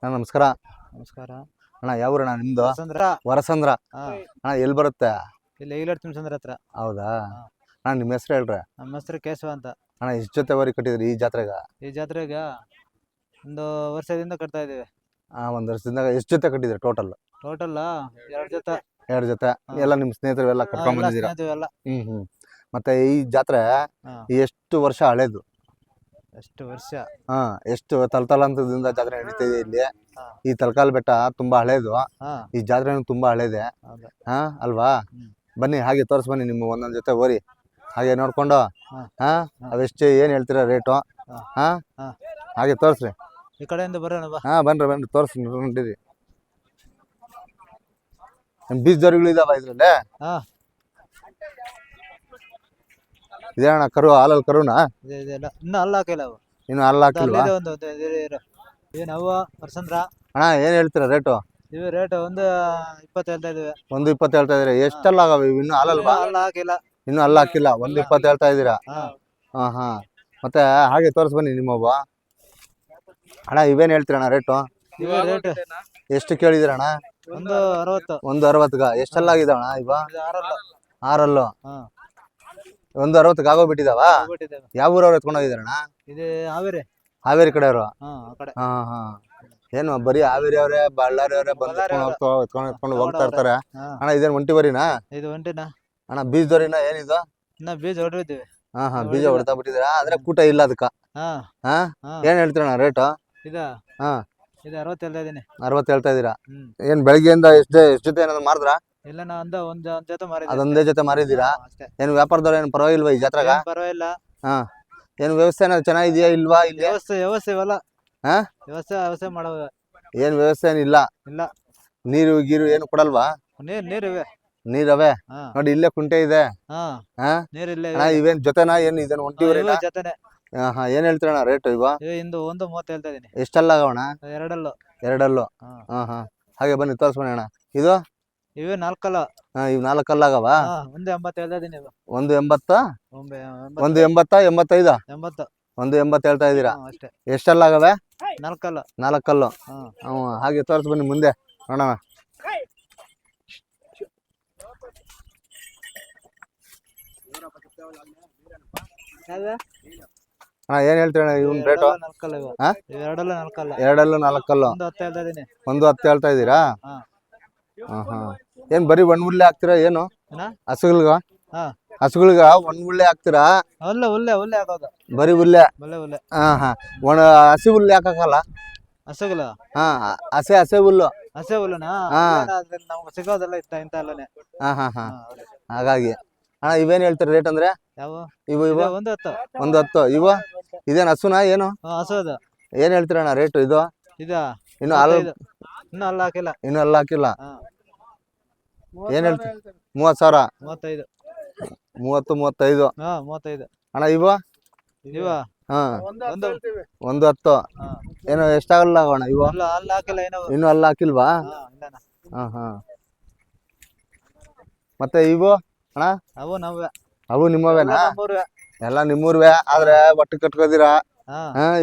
ನಮಸ್ಕಾರ. ನಮಸ್ಕಾರ ಅಣ್ಣ ಯಾವೂರಣ್ಣ ನಿಮ್ದು? ವಸಂದ್ರ. ವರಸಂದ್ರ. ಹಾ ಅಣ್ಣ ಎಲ್ಲಿ ಬರುತ್ತೆ? ಇಲ್ಲಿ ಈಲರ್ ತಿಮ್ಸಂದ್ರ ಹತ್ರ. ಹೌದಾ? ಅಣ್ಣ ನಿಮ್ಮ ಹೆಸರು ಹೇಳ್ರಿ. ನಮ್ಮ ಹೆಸರು ಕೇಶವ ಅಂತ. ಅಣ್ಣ ಎಷ್ಟು ಜೊತೆ ವರಿ ಕಟ್ಟಿದ್ರಿ ಈ ಜಾತ್ರೆಗ? ಈ ಜಾತ್ರೆಗೆ ಒಂದು ವರ್ಷದಿಂದ ಕಟ್ತಾ ಇದೀವಿ. ಒಂದು ವರ್ಷದಿಂದ ಎಷ್ಟು ಜೊತೆ ಕಟ್ಟಿದ್ರಿ ಟೋಟಲ್? ಟೋಟಲ್ 2 ಜೊತೆ. 2 ಜೊತೆ. ಎಲ್ಲ ನಿಮ್ಮ ಸ್ನೇಹಿತರು ಎಲ್ಲ ಕರ್ಕೊಂಡ್ ಬಂದಿದ್ದೀರಾ? ಹ್ಮ್. ಮತ್ತೆ ಈ ಜಾತ್ರೆ ಎಷ್ಟು ವರ್ಷ ಹಳೇದು? ಎಷ್ಟು ವರ್ಷ? ಎಷ್ಟು ತಲತಲಾಂತರದಿಂದ ಜಾತ್ರೆ ನಡೀತಿದೆ ಇಲ್ಲಿ. ಈ ತಲಕಾಲ್ ಬೆಟ್ಟ ತುಂಬಾ ಹಳೇದು. ಈ ಜಾತ್ರೆ ತುಂಬಾ ಹಳೇದೆ ಅಲ್ವಾ? ಬನ್ನಿ ಹಾಗೆ ತೋರ್ಸ್ ಬನ್ನಿ ನಿಮ್ಮ ಒಂದೊಂದ್ ಜೊತೆ ಓರಿ ಹಾಗೆ ನೋಡ್ಕೊಂಡು ಅವೆಷ್ಟು ಏನ್ ಹೇಳ್ತೀರಾ ರೇಟು? ಹಾಗೆ ತೋರ್ಸ್ರಿ. ಈ ಕಡೆಯಿಂದ ಬರೋಣ ಬಾ. ಬನ್ರಿ ತೋರ್ಸಿ ನೋಡಿರಿ. ಬೀಜದವರಿಗಳು ಇದಾವ ಇದ್ರಲ್ಲಿ? ಇದೇನ ಕರು? ಹಾಲಲ್ಲಿ ಕರುನಾ? ಇನ್ನು ಹಲ್ಲು ಹಾಕಿಲ್ಲ ಅವು. ಇನ್ನು ಹಲ್ಲು ಹಾಕಿಲ್ವಾ? ಏನ್ ಅವ ವರಸಂದ್ರ? ಅಣ್ಣ ಏನ್ ಹೇಳ್ತೀರಾ ರೇಟು? ಇವು ರೇಟ್ 1.20 ಹೇಳ್ತಾ ಇದೀವಿ. 1.20 ಹೇಳ್ತಾ ಇದೀರಾ? ಎಷ್ಟೆಲ್ಲ ಆಗವೆ ಇನ್ನು ಹಾಲಲ್ವಾ? ಹಲ್ಲು ಹಾಕಿಲ್ಲ. ಇನ್ನು ಹಲ್ಲು ಹಾಕಿಲ್ಲ. 1.20 ಹೇಳ್ತಾ ಇದೀರಾ? ಮತ್ತೆ ಹಾಗೆ ತೋರ್ಸ್ ಬನ್ನಿ ನಿಮ್ಮವ್ವ. ಅಣ್ಣ ಇವೇನ್ ಹೇಳ್ತೀರಣ್ಣ ರೇಟು? ಇವ ರೇಟ್ ಎಷ್ಟು ಕೇಳಿದಿರಣ್ಣ? 1.60. 1.60ಗ ಎಷ್ಟೆಲ್ಲ ಆಗಿದಾವಣ್ಣ ಇವ? 6 1.60ಗೆ ಆಗೋಗ್ಬಿಟ್ಟಿದಾವ? ಯಾವ ಊರವ್ರು ಎತ್ಕೊಂಡೋಗಿದಾರಣ್ಣ? ಇದು ಹಾವೇರಿ. ಹಾವೇರಿ ಕಡೆಯವರು? ಆ ಕಡೆ. ಏನು ಬರೀ ಹಾವೇರಿ ಅವರೇ ಬಳ್ಳಾರಿ ಅವರೇ ಬಂದು ಎತ್ಕೊಂಡು ಹೋಗ್ತಾ ಇರ್ತಾರೆ. ಅಣ್ಣ ಇದೇನು ಒಂಟಿವರಿನಾ? ಇದು ಒಂಟಿನ ಅಣ್ಣ. ಬೀಜದವರಿನ ಏನಿದು? ಇನ್ನ ಬೀಜ ಹೊಡಿತೀವಿ. ಬೀಜ ಹೊಡ್ತಾ ಬಿಟ್ಟಿದ್ದೀರಾ? ಆದ್ರೆ ಕೂಟ ಇಲ್ಲ ಅದಕ್ಕ. ಏನ್ ಹೇಳ್ತೀರಣ್ಣ ರೇಟು? ಇದು 60 ಹೇಳ್ತಾ ಇದೀನಿ. 60 ಹೇಳ್ತಾ ಇದೀರಾ? ಏನ್ ಬೆಳಗ್ಗೆಯಿಂದ ಎಷ್ಟು ಜೊತೆ ಏನಾದ್ರು ಮಾರಿದ್ರಾ? ಇಲ್ಲ ನಾ ಒಂದ್ ಜೊತೆ ಮಾರಿದ್ದೆ. ಅದೊಂದೇ ಜೊತೆ ಮಾರಿದ್ದೀರಾ? ಏನ್ ವ್ಯಾಪಾರದವ್ರು ಏನು ಪರವಾಗಿಲ್ವಾ ಈ ಜಾತ್ರೆಗ? ಪರವಾಗಿಲ್ಲ. ಏನ್ ವ್ಯವಸ್ಥೆ ಏನಾದ್ರು ಚೆನ್ನಾಗಿದೆಯಾ ಇಲ್ವಾ ಇಲ್ಲಿ? ವ್ಯವಸ್ಥೆ ಇವಲ್ಲ. ವ್ಯವಸ್ಥೆ ಮಾಡೋ ಏನ್ ವ್ಯವಸ್ಥೆ ಏನಿಲ್ಲ? ಇಲ್ಲ. ನೀರು ಗೀರು ಏನು ಕೊಡಲ್ವಾ? ನೀರಿವೆ. ನೀರವೆ ನೋಡಿ ಇಲ್ಲೇ ಕುಂಟೆ ಇದೆ. ಇವೇನ್ ಜೊತೆನಾ? ಏನ್ ಇದನ್ನ ಒಂಟಿವರಿ ಜೊತೆನೆ. ಏನ್ ಹೇಳ್ತೀರಣ್ಣ ರೇಟ್ ಇವ? ಇಂದು 1.30 ಹೇಳ್ತಾ ಇದೀನಿ. ಎಷ್ಟೆಲ್ಲ ಆಗವಣ್ಣ? 2 2 ಹಾಗೆ ಬನ್ನಿ ತೋರ್ಸ್ಬಣ್ಣ ಅಣ್ಣ. ಇದು ಇವೆ 4 ಇವ್ 4 ಆಗವ? 1.80 ಹೇಳ್ತಾ ಇದೀನಿ. 1.80? 1.80 85? 80. 1.80 ಹೇಳ್ತಾ ಇದೀರಾ? ಅಷ್ಟೇ. ಎಷ್ಟೆಲ್ಲ ಆಗವೆ? 4 ಹಾಗೆ ತೋರ್ಸ್ ಬನ್ನಿ ಮುಂದೆ ನೋಡೋಣ. ಏನ್ ಹೇಳ್ತೀರಣ್ಣ ಇವನ್ ರೇಟು? 2 4 1.10 ಹೇಳ್ತಾ ಇದೀರಾ? ಏನ್ ಬರೀ ಹುಲ್ಲೆ ಹಾಕ್ತೀರಾ ಏನು ಹಸುಗಳ್ಗ? ಹಸುಗಳ್ಗ ಹುಲ್ಲೆ ಹಾಕ್ತೀರಾ? ಬರೀ ಹುಲ್ಲೆ? ಒಣ ಹಸಿ ಹುಲ್ಲು ಹಾಕಲ್ಲ? ಹಸುಗಲ ಹಸೆ ಹುಲ್ಲು. ಹಸೆ ಹುಲ್ಲುನಾ? ನಮ್ಗೆ ಸಿಗೋದಲ್ಲ ಇಂತ ಅಲ್ಲನೆ. ಹಾಗಾಗಿ ಅಣ್ಣ ಇವೇನ್ ಹೇಳ್ತೀರ ರೇಟ್ ಅಂದ್ರೆ? ಇವು 1.10. ಇವು ಇದೇನ್ ಹಸುನಾ ಏನು? ಹಸು ಅದು. ಏನ್ ಹೇಳ್ತೀರಣ್ಣ ರೇಟು ಇದು? ಇನ್ನು ಹಲ್ಲು ಹಾಕಿಲ್ಲ. ಇನ್ನು ಹಲ್ಲು ಹಾಕಿಲ್ಲ. ಏನ್ ಹೇಳ್ತೀರಿ? 30,000? 30 35. ಅಣ್ಣ ಇವ 1.10. ಏನು ಎಷ್ಟಾಗಲ್ಲ ಅಣ್ಣ ಇವ? ಇನ್ನು ಹಲ್ಲು ಹಾಕಿಲ್ವಾ? ಮತ್ತೆ ಇವು ಅಣ್ಣ? ಅವು ನಿಮ್ಮವೇನಾ? ಎಲ್ಲ ನಿಮ್ಮೂರ್ವೇ ಆದ್ರೆ ಒಟ್ಟು ಕಟ್ಕೋದಿರಾ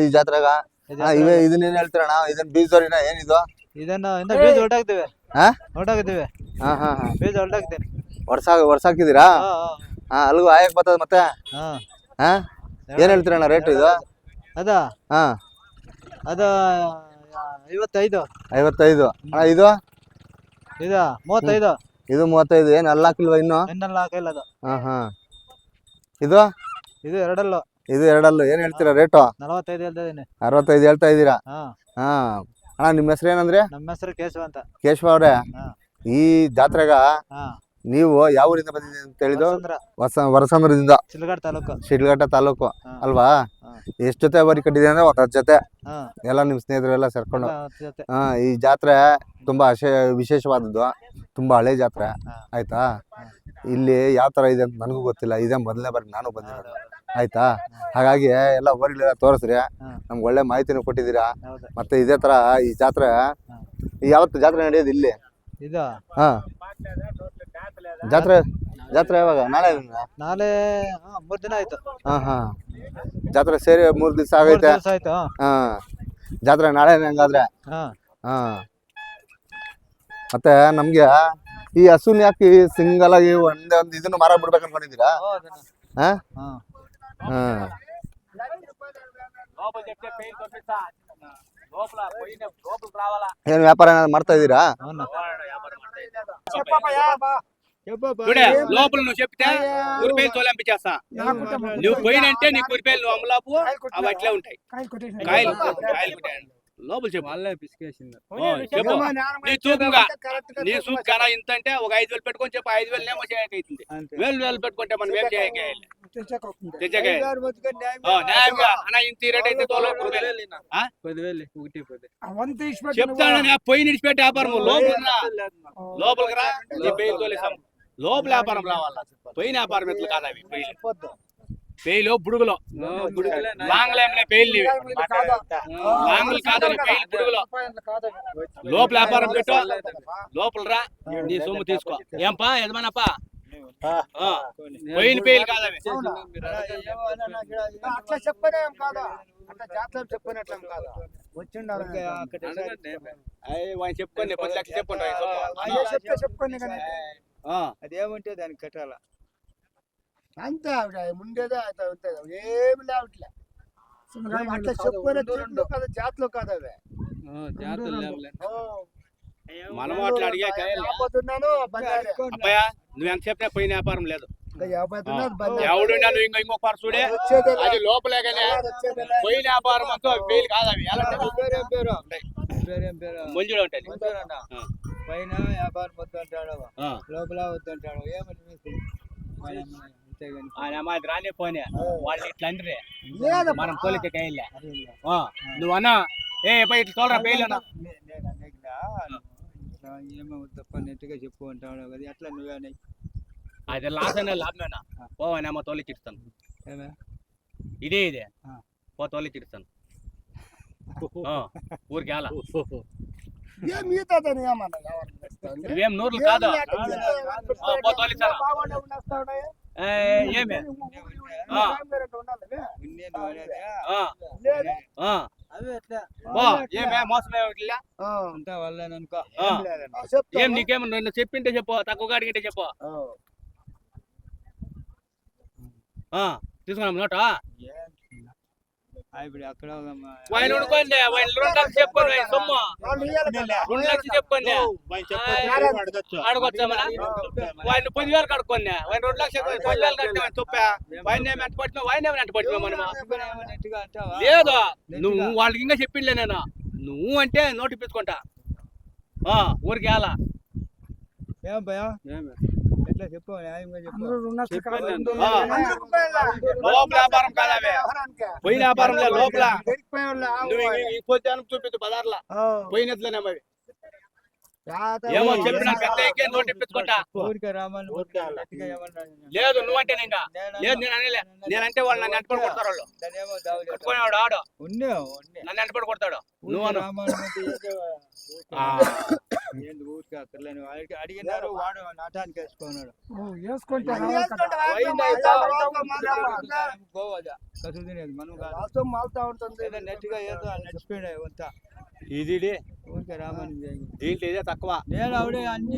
ಈ ಜಾತ್ರೆಗ? ಇದನ್ನೇನ್ ಹೇಳ್ತೀರಣ್ಣ? ಇದನ್ ಬೀಜದವ್ರಿನ ಏನಿದು? ಇದನ್ನ ಬೀಜ ಹೊರಟಾಕ್ತಿವಿ. ಬೀಜ ಹೊರಟಾಕ್ತೀನಿ. ವರ್ಷ ಹಾಕಿದಿರಾ? ಅಲ್ಗೂ ಆಯಕ್ ಬರ್ತದ ಮತ್ತೆ? ಏನ್ ಹೇಳ್ತೀರಣ್ಣ ರೇಟ್ ಇದು? ಅದ 55. ಅಣ್ಣ ಇದು? 35. ಇದು 35. ಏನ್ ಹಲ್ಲು ಹಾಕಿಲ್ವಾ ಇನ್ನು? ಹಾಕಿಲ್ಲ ಅದು. ಇದು 2. ಇದು 2. ಏನ್ ಹೇಳ್ತೀರಾ ರೇಟು? 45 ಹೇಳ್ತಾ ಇದೀನಿ. 65 ಹೇಳ್ತಾ ಇದೀರಾ? ಅಣ್ಣ ನಿಮ್ಮ ಹೆಸರು ಏನಂದ್ರೆ? ನಮ್ಮ ಹೆಸರು ಕೇಶವ ಅಂತ. ಕೇಶವ ಅವ್ರೆ, ಈ ಜಾತ್ರೆಗ ನೀವು ಯಾವ ಊರಿಂದ ಬಂದಿದ್ದೀರಿ ಅಂತ ಹೇಳಿದ್ರು? ವರಸಂದ್ರದಿಂದ. ಶಿಡ್ಲಘಟ್ಟ ತಾಲೂಕು ಅಲ್ವಾ? ಎಷ್ಟ್ ಜೊತೆ ಬರಿ ಕಟ್ಟಿದೆ ಅಂದ್ರೆ 10 ಜೊತೆ. ಎಲ್ಲ ನಿಮ್ ಸ್ನೇಹಿತರೆಲ್ಲ ಸೇರ್ಕೊಂಡು. ಈ ಜಾತ್ರೆ ತುಂಬಾ ವಿಶೇಷವಾದದ್ದು. ತುಂಬಾ ಹಳೆ ಜಾತ್ರೆ ಆಯ್ತಾ? ಇಲ್ಲಿ ಯಾವ ತರ ಇದೆ ಅಂತ ನನಗೂ ಗೊತ್ತಿಲ್ಲ. ಇದೇ ಮೊದಲನೇ ಬಾರಿ ನಾನು ಬಂದಿರೋದು ಆಯ್ತಾ? ಹಾಗಾಗಿ ಎಲ್ಲ ಊರಿಗೆಲ್ಲ ತೋರಿಸ್ರಿ. ನಮ್ಗೆ ಒಳ್ಳೆ ಮಾಹಿತಿನೂ ಕೊಟ್ಟಿದ್ದೀರಾ. ಮತ್ತೆ ಇದೇ ತರ ಈ ಜಾತ್ರೆ ಯಾವತ್ತು ಜಾತ್ರೆ ನಡೆಯೋದು ಇಲ್ಲಿ? ಜಾತ್ರೆ ಯಾವಾಗ? ನಾಳೆ 3 ದಿನ ಆಯ್ತು. ಜಾತ್ರೆ ಸೇರಿ 3 ದಿವಸ ಆಗೈತೆ. ಜಾತ್ರೆ ನಾಳೆ ಹಂಗಾದ್ರೆ ಹಾ ಮತ್ತೆ ನಮ್ಗೆ ಈ ಹಸುನ್ ಯಾಕೆ ಸಿಂಗಲ್ ಆಗಿ ಒಂದೇ ಒಂದು ಇದನ್ನು ಮಾರ ಬಿಡ್ಬೇಕು ಅನ್ಕೊಂಡಿದ್ದೀರಾ? ಹಾ ಹಾ ಏನ್ ವ್ಯಾಪಾರ ಏನಾದ್ರು ಮಾಡ್ತಾ ఇదీరా? లోపల నువ్వు చెప్తే కూరిపేలు తోలంపించేస్తా. నువ్వు పోయినంటే నీ కూరిపేలు నువ్వు అమలాపు అవి అట్లే ఉంటాయి. కాయలు లోపల చెప్పు. చెప్పు నీ తూకంగా నీ సూప్ కన్నా ఇంత అంటే ఒక 5,000 పెట్టుకొని చెప్పు. 5,000 నేమో చేయకైతుంది. 1,000 పెట్టుకుంటే మనం ఏం చేయకాయలు తెచ్చకాయ న్యాయంగా అన్న ఇంత రేట్ అయితే తోలు 10,000 చెప్తాను. పోయి నిడిచిపెట్టి వ్యాపారం లోపలికి రా. నీ పేలు తోలేసాం లోపల వ్యాపారం రావాలా. పోయిన వ్యాపారం ఎట్లా కాదు. అవి పేలు బుడుగులో లాంగ్లేమనే పేలు లాంగులు కాదని పేలు బుడుగులో లోపల వ్యాపారం పెట్టు. లోపల రా నీ సొమ్ము తీసుకో. ఏంపా యజమానప్పా పోయిన పేలు కాదు అవి. అట్లా చెప్పనేం కాదా, అట్లా జాతర చెప్పినట్లేం కాదా. వాడిని చెప్పుకోండి 10 లక్షలు చెప్పుకుంటా. చెప్పుకోండి కానీ అదేమంటే దానికి కట్టాలా అంతే. ఆవిడ ముందేదే ఏమి లేవట్లే. అట్లా చెప్పుకునే కదా జాతలో కాదు అవి. మనం అట్లా అడిగా అబ్బాయా నువ్వు ఎంత చెప్పినా పోయిన వ్యాపారం లేదు. ఎవడు నువ్వు ఇంకొక పర్సుడే అది లోపలే కానీ పోయిన వ్యాపారం అంతా పేలు కాదు. అవి మంజుడు ఉంటాయి. పైన వ్యాపారం వద్దు అంటాడు, లోపల వద్దు అంటాడు. ఏమంటే ఆయన మాది రానే పోనీ వాళ్ళు ఇట్లా అంటే మనం తోలితే కాయలే. నువ్వు అన్నా ఏ ఇట్లా తోలరా పేలు అన్నా ఏమో తప్ప నెట్టుగా చెప్పు అంటాడు కదా. అట్లా నువ్వే అది లాస్ అయినా లాభమేనా పోవనేమో తోలిచ్చిస్తాను. ఇదే పో తోలిచ్చిస్తాను ఊరికి అలా నువ్వేం నూర్లు కాదు పో తోలిస్తాను. ఏమే ఏమే మోసమే వాళ్ళనుకో. ఏం నీకేమన్నా చెప్పింటే చెప్పు. తక్కువగా అడిగింటే చెప్పు. తీసుకున్నాం నోట ఇప్పుడు అక్కడ ఆయన ఉడుకోండి. ఆయన 2 లక్షలు చెప్పుకోండి. సొమ్ము 2 లక్షలు చెప్పుకోండి. అడగొచ్చా మన ఆయన 10,000 కడుక్కోండి. ఆయన 2 లక్షలు 10,000 కట్టే తప్పా. ఆయన ఏమి ఎంట పట్టినా ఆయన ఏమైనా ఎంట పట్టినా మనము లేదు. నువ్వు వాళ్ళకి ఇంకా చెప్పిండలే నేను. నువ్వు అంటే నోటు ఇప్పించుకుంటా ఊరికి అలా. ఏం భయా ఎట్లా చెప్పు న్యాయంగా చెప్పు. లోపల వ్యాపారం కాదావే పోయిన వ్యాపారం లోపల చూపించు బజార్లా పోయినట్లనే మరి ఏమో చెప్పిన పెద్ద నోటు ఇప్పించుకుంటా. లేదు నువ్వంటే ఇంకా లేదు నేను అనలే. నేనంటే వాళ్ళు నన్ను ఎంటపడి కొడతారు. వాళ్ళు కట్టుకునేవాడు ఆడు నన్ను ఎంటపడి కొడతాడు. నువ్వు అడిగినారు వాడు నాటానికి వేసుకున్నాడు. నెట్గా ఏదో నడిచిపోయాడు అంతా. ఇది ఊరికే రామని దీంట్లో ఇదే తక్కువ. నేను ఆవిడ అన్ని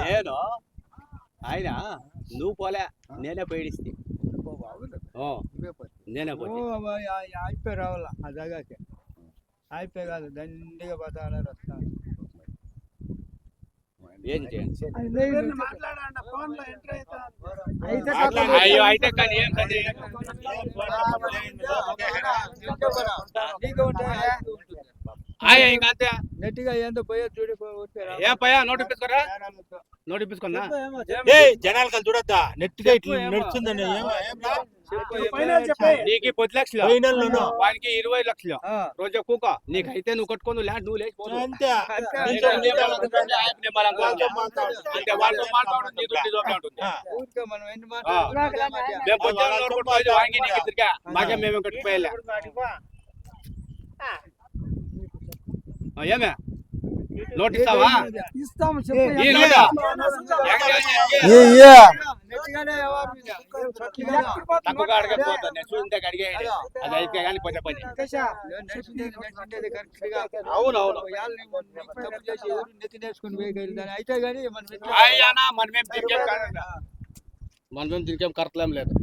నేను ఆయన నువ్వు పోలే నేనే పోయిడిస్తే నేనే అయిపోయి రావాల ఆ జగాకి. అయిపోయి కాదు దండిగా పోతాను వస్తాను. ఏం చేయండి అయ్యో అయితే కానీ ఏం ఇంకా అంతే నెట్టిగా ఏందో పోయే చూడి ఏం పోయా నోటు ఇప్పించుకోరా. నోటు ఇప్పించుకున్నా జనాలు కలిసి చూడద్దా నెట్గా ఇట్లా నడుస్తుందండి. నీకు 10 లక్షలు వానికి 20 లక్షలు రోజు కూకో. నీకైతే నువ్వు కట్టుకొని ల్యాండ్ నువ్వు లేచిపోదు అంతే. అంటే వాళ్ళతో మాకే మేము కట్టుకోలే. ఏమే నోట్ ఇస్తావా? ఇస్తాము. తక్కువగా అడగకపోతాను చూసిందే అడిగే అది అయితే కానీ కొంచెం పని అవునవును అయితే కానీ అయ్యానా మనమేం తిరిగేం కాదు మనమేం తిరిగేం కరెక్ట్లేం లేదు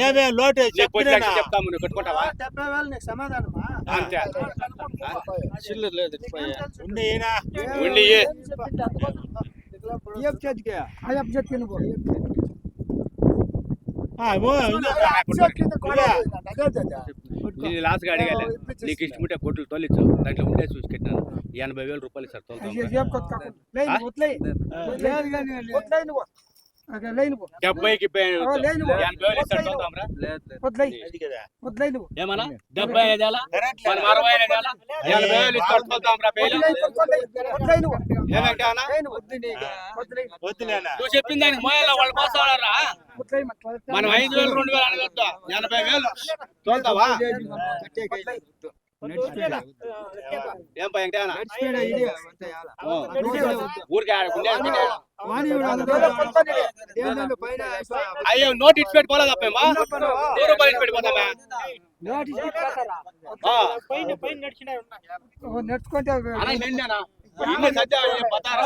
ఏమే లోటు నీకు కొంచెం లక్ష చెప్తాము నువ్వు కట్టుకుంటావా సమాధానం అంతే చిల్లర లేదు ఉండి ఈయన. ఉండి నేను లాస్ట్ గా అడిగాలి నీకు ఇష్టం ఉంటే కొట్లు తోలిచ్చు దాంట్లో ఉండే చూసి కట్టినాను 80,000 రూపాయలు సార్ తోలుతాం 70కి 80,000 ఇస్తాడు తోలుతాం రా ఏమన్నా 75 మనం 65 80,000 ఇస్తాడు తోలుతాం రా పేలు ఏమంటే అన్న వద్దులేనా నువ్వు చెప్పిన దానికి మోయాల వాళ్ళు పోతాడారా మనం 5,000 2,000 అనగొద్దా 80,000 తోలుతావా ఏం పై వెంకటేనా ఊరికే అయ్యో నోట్ ఇచ్చి పెట్టుకోలేదు అప్పేమా 100 రూపాయలు ఇచ్చి పెట్టిపోతామా నడుచుకుంటే అలా నిండేనా ఇన్ని సజ్జ పతారా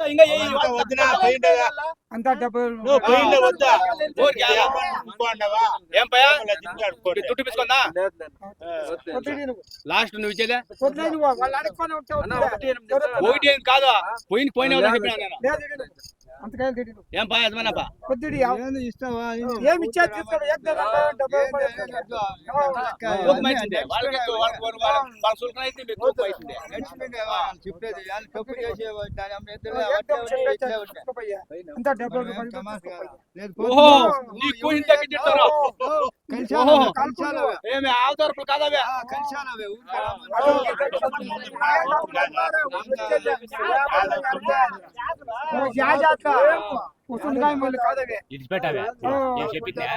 ఇంకా వద్దునా పోయిండగా అంతా డబ్బులు నువ్వు పోయిండే వద్దా ఊరికే అనుకోండవా ఏం పయా తుట్టు పిసుకుందా లాస్ట్ నువ్వు ఇచ్చేదే ఒకటి ఏం కాదు పోయిన చెప్పినా నేను ఏం పా యజమానప్ప ఏమి ఇచ్చేది అంతా 70 ఓహో నీకు ఇంత గిట్టారా ఏమి ఆధారపులు కాదవే ఇడిచిపెట్టావే నేను చెప్పిందే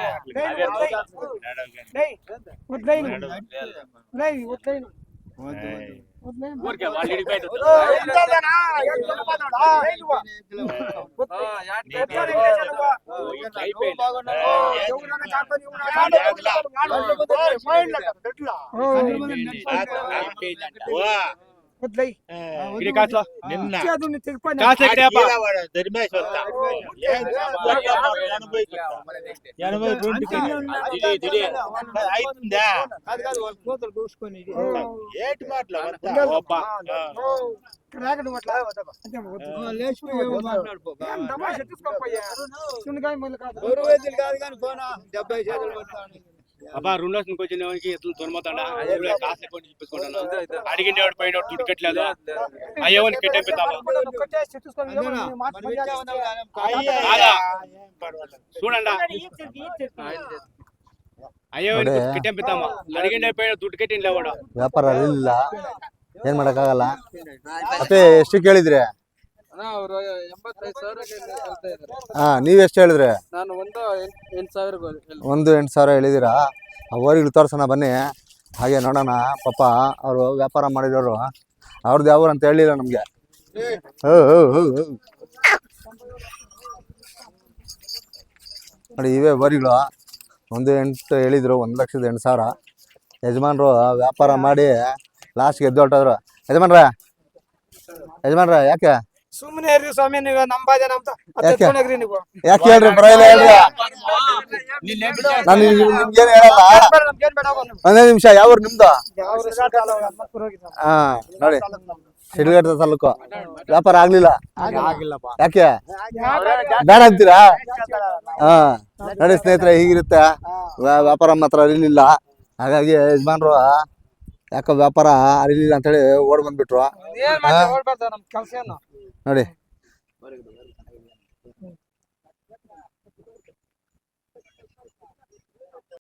ఊరికే వాళ్ళు ఇడిపోయారు నిన్న ఏటి మాటలు అబ్బా 2 రోజులకు వచ్చిన వానికి ఎట్లా తొనమతాడా కాస్త కొన్ని చూపించుకుంటాను అడిగినవాడు పైన తుడికట్లేదు అయ్యవని కెట్టేపిస్తావా చూడండి ಅಯ್ಯೋ ಕಿಟ್ಟೆಂಪಿತ್ತಮ್ಮ ಅಡಿಗೆ ಪೇಡ ದುಡ್ಡು ಕಟ್ಟಿಲ್ಲ ಅವಡ ವ್ಯಾಪಾರ ಇಲ್ಲ ಏನ್ ಮಾಡಕ್ಕಾಗಲ್ಲ ಮತ್ತೆ ಎಷ್ಟು ಕೇಳಿದ್ರಿ ಅವರು 85,000 ಹಾ ನೀವ್ ಎಷ್ಟು ಹೇಳಿದ್ರಿ ನಾನು ಒಂದು 8,000 ಒಂದು 8,000 ಹೇಳಿದಿರಾ ಅವರಿಗೆ ತೋರ್ಸೋಣ ಬನ್ನಿ ಹಾಗೆ ನೋಡೋಣ ಪಾಪ ಅವರು ವ್ಯಾಪಾರ ಮಾಡಿರೋರು ಅವ್ರದ್ದು ಯಾವ ಅಂತ ಹೇಳಿಲ್ಲ ನಮ್ಗೆ ನೋಡಿ ಇವೇ ವರಿಗಳು 1.8 ಹೇಳಿದ್ರು 1,08,000 ಯಜಮಾನ್ರು ವ್ಯಾಪಾರ ಮಾಡಿ ಲಾಸ್ಟ್ಗೆ ಎದ್ದು ಹೊರಟೋದ್ರು ಯಜಮಾನ್ರ ಯಾಕೆ ಸುಮ್ಮನೆ ಇರ್ರಿ ಸ್ವಾಮಿ ನೀವು ನಮ್ಮ ಬಾಜೆ ಯಾಕೆ ನೀವು ಯಾಕೆ ಹೇಳ್ರಿ ಬರಲ್ಲ ಹೇಳ್ರಿ ನಾನು ನಿಮ್ಗೇನು ಹೇಳಲ್ಲ ಒಂದೇ ನಿಮಿಷ ಯಾವ ಊರು ನಿಮ್ದು ಹಾ ನೋಡಿ ಶಿಡ್ಲಘಟ್ಟ ತಾಲೂಕು ವ್ಯಾಪಾರ ಆಗ್ಲಿಲ್ಲ ಯಾಕೆ ಬೇಡ ಅಂತೀರಾ ಹಾ ನೋಡಿ ಸ್ನೇಹಿತರೆ ಹೀಗಿರುತ್ತೆ ವ್ಯಾಪಾರ ಮಾತ್ರ ಅರಿಲಿಲ್ಲ ಹಾಗಾಗಿ ಯಜಮಾನ್ರು ಯಾಕೋ ವ್ಯಾಪಾರ ಅರಿಲಿಲ್ಲ ಅಂತೇಳಿ ಓಡ್ ಬಂದ್ಬಿಟ್ರು ನೋಡಿ